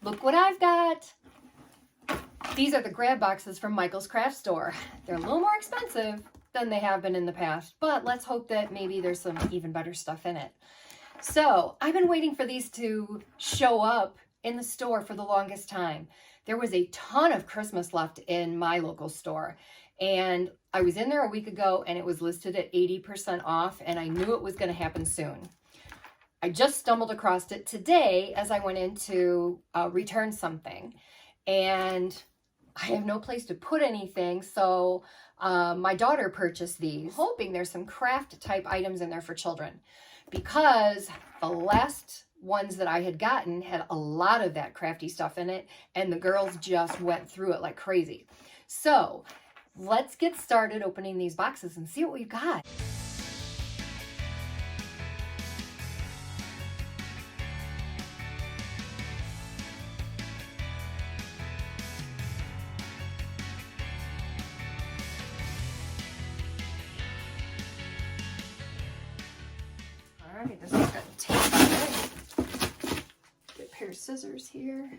Look what I've got. These are the grab boxes from Michael's Craft Store. They're a little more expensive than they have been in the past, but let's hope that maybe there's some even better stuff in it. So I've been waiting for these to show up in the store for the longest time. There was a ton of Christmas left in my local store, and I was in there a week ago and it was listed at 80% off, and I knew it was going to happen soon. I just stumbled across it today as I went in to return something, and I have no place to put anything, so my daughter purchased these, hoping there's some craft type items in there for children, because the last ones that I had gotten had a lot of that crafty stuff in it, and the girls just went through it like crazy. So let's get started opening these boxes and see what we've got. All right, this has got tape on it. Get a pair of scissors here.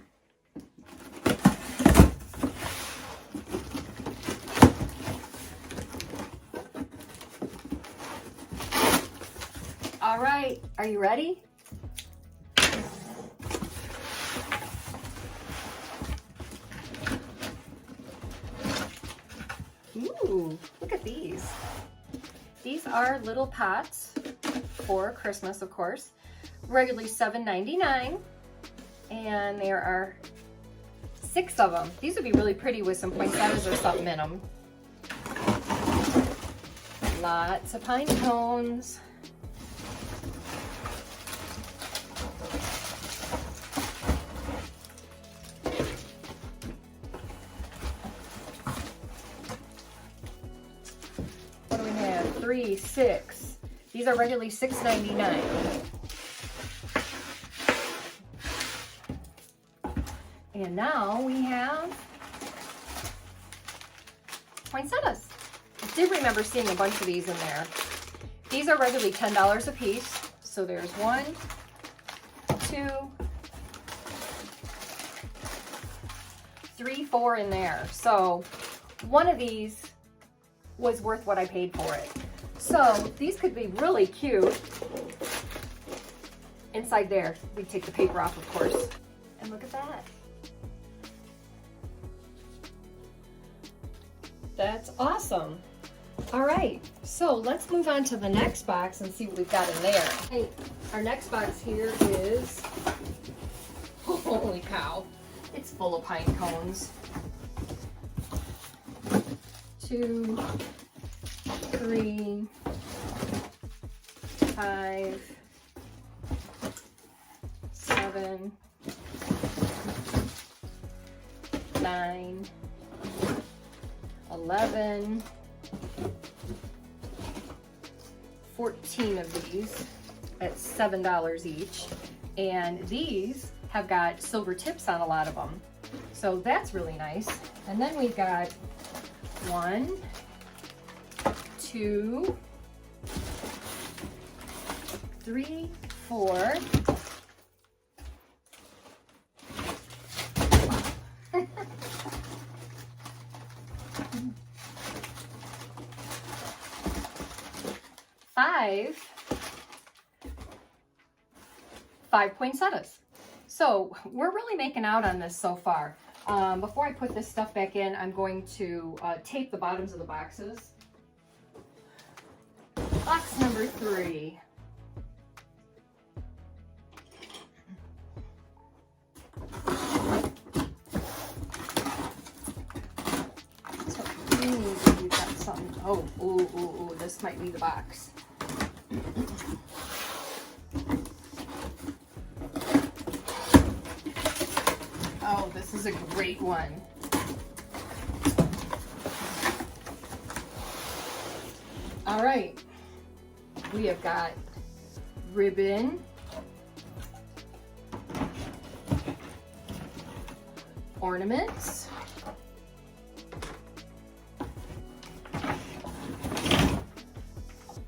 All right, are you ready? Ooh, look at these. These are little pots for Christmas, of course. Regularly $7.99, and there are 6 of them. These would be really pretty with some poinsettias or something in them. Lots of pine cones. What do we have? 3, 6. These are regularly $6.99. And now we have poinsettias. I did remember seeing a bunch of these in there. These are regularly $10 a piece. So there's 1, 2, 3, 4 in there. So one of these was worth what I paid for it. So these could be really cute. Inside there, we take the paper off, of course. And look at that. That's awesome. All right, so let's move on to the next box and see what we've got in there. Hey, our next box here is, holy cow, it's full of pine cones. 2, 3, 5, 7, 9, 11, 14 of these at $7 each, and these have got silver tips on a lot of them, so that's really nice. And then we've got 1, 2, 3, 4, five poinsettias. So we're really making out on this so far. Before I put this stuff back in, I'm going to tape the bottoms of the boxes. Box number 3. So, we've got something. Oh, ooh, this might be the box. Oh, this is a great one. All right, we have got ribbon, ornaments,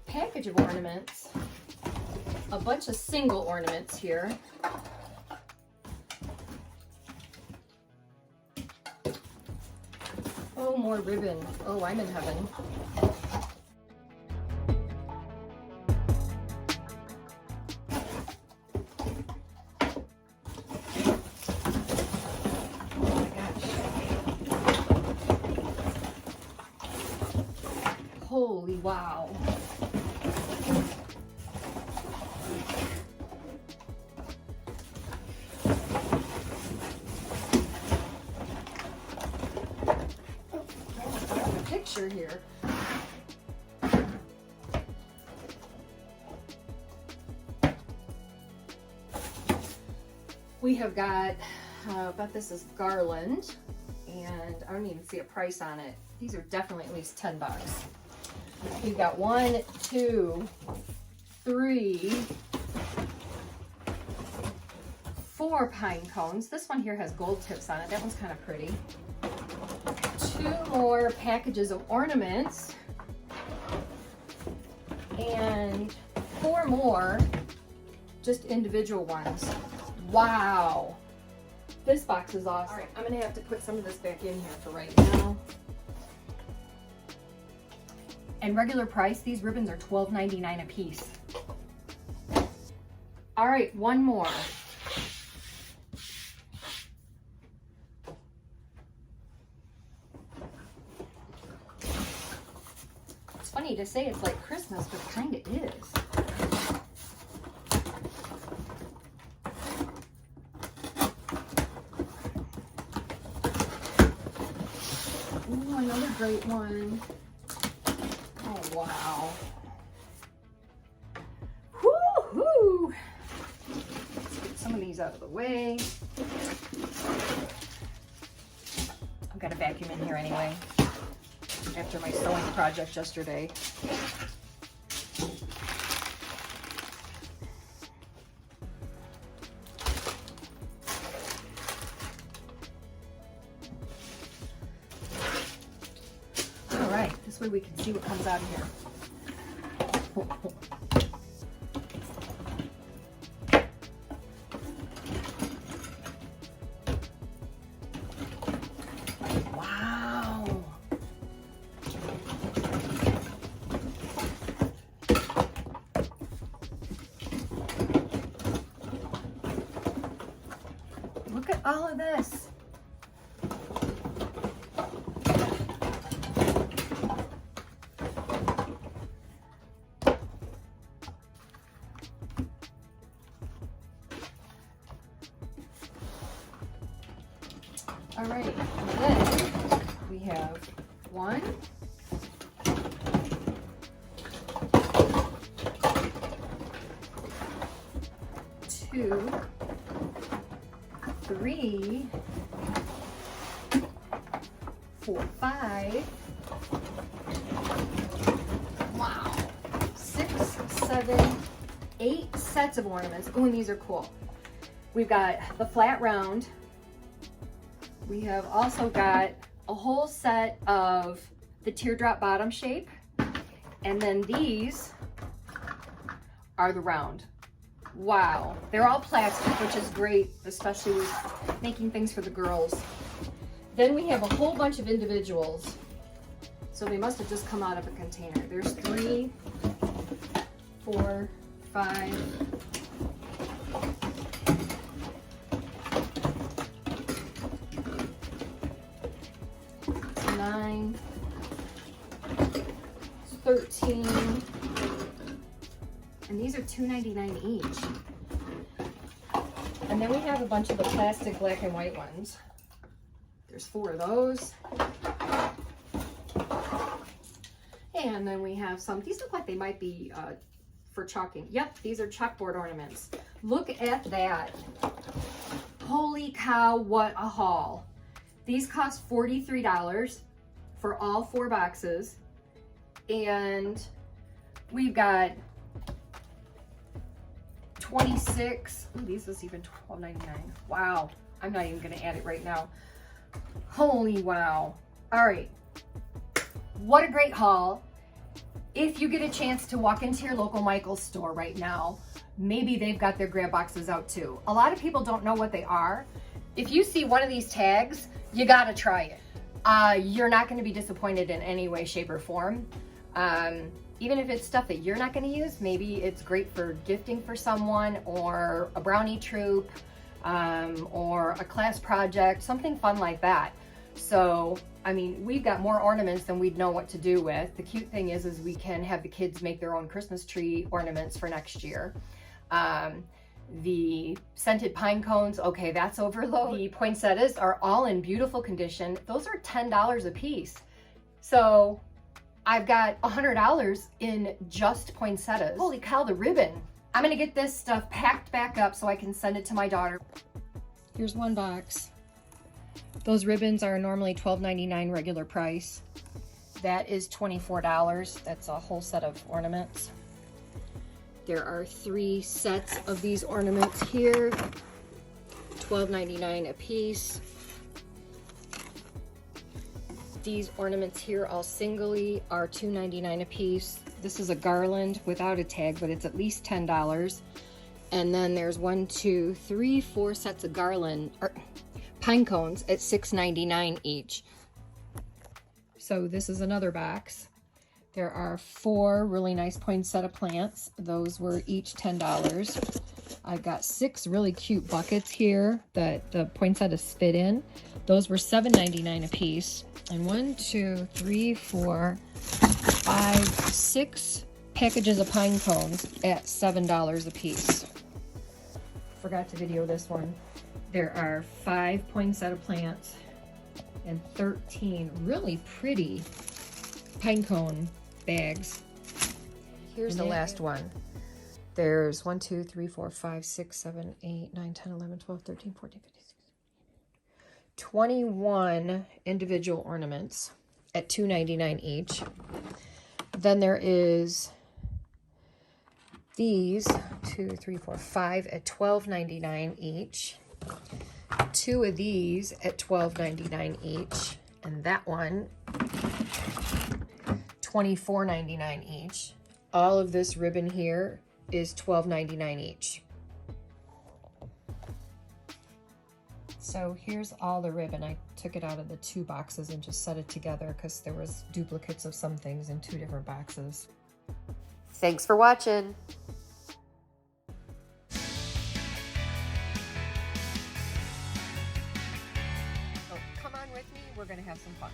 package of ornaments, a bunch of single ornaments here, Oh, more ribbon. Oh, I'm in heaven. Oh my gosh. Holy wow. Picture here. We have got, I bet this is garland, and I don't even see a price on it. These are definitely at least $10. We've got 1, 2, 3, 4 pine cones. This one here has gold tips on it. That one's kind of pretty. 2 more packages of ornaments, and 4 more just individual ones. Wow, this box is awesome. All right, I'm gonna have to put some of this back in here for right now. And regular price, these ribbons are $12.99 a piece. All right, one more. Funny to say it's like Christmas, but it kind of is. Ooh, another great one. Oh, wow. Woo-hoo! Let's get some of these out of the way. I've got a vacuum in here anyway, after my sewing project yesterday. All right, this way we can see what comes out of here. Wow. Look at all of this. All right, and then we have 1, 2, 3, 4, 5. Wow. 6, 7, 8 sets of ornaments. Oh, and these are cool. We've got the flat round. We have also got a whole set of the teardrop bottom shape. And then these are the round. Wow. They're all plastic, which is great, especially with making things for the girls. Then we have a whole bunch of individuals. So they must have just come out of a container. There's 3, 4, 5, 9, 13, and these are $2.99 each. And then we have a bunch of the plastic black and white ones. There's 4 of those. And then we have some, these look like they might be for chalking. Yep, these are chalkboard ornaments. Look at that. Holy cow, what a haul. These cost $43 for all 4 boxes. And we've got 26. Ooh, these is even $12.99. Wow, I'm not even gonna add it right now. Holy wow. All right, what a great haul. If you get a chance to walk into your local Michael's store right now, maybe they've got their grab boxes out too. A lot of people don't know what they are. If you see one of these tags, you gotta try it. you're not going to be disappointed in any way, shape, or form. Even if it's stuff that you're not going to use, maybe it's great for gifting for someone, or a brownie troop, or a class project, something fun like that. So, I mean, we've got more ornaments than we'd know what to do with. The cute thing is we can have the kids make their own Christmas tree ornaments for next year. The scented pine cones, okay, that's overload. The poinsettias are all in beautiful condition. Those are $10 a piece. So I've got $100 in just poinsettias. Holy cow, the ribbon. I'm gonna get this stuff packed back up so I can send it to my daughter. Here's one box. Those ribbons are normally $12.99 regular price. That is $24. That's a whole set of ornaments. There are 3 sets of these ornaments here, $12.99 a piece. These ornaments here, all singly, are $2.99 a piece. This is a garland without a tag, but it's at least $10. And then there's 1, 2, 3, 4 sets of garland, or pine cones at $6.99 each. So this is another box. There are 4 really nice poinsettia plants. Those were each $10. I've got 6 really cute buckets here that the poinsettias fit in. Those were $7.99 a piece. And 1, 2, 3, 4, 5, 6 packages of pine cones at $7 a piece. Forgot to video this one. There are 5 poinsettia plants and 13 really pretty pine cone bags. Here's the last one. There's 1, 2, 3, 4, 5, 6, 7, 8, 9, 10, 11, 12, 13, 14, 15, 16, 21 individual ornaments at $2.99 each. Then there is these 2, 3, 4, 5 at $12.99 each. 2 of these at $12.99 each, and that one $24.99 each. All of this ribbon here is $12.99 each. So here's all the ribbon. I took it out of the 2 boxes and just set it together because there was duplicates of some things in 2 different boxes. Thanks for watching. Come on with me, we're gonna have some fun.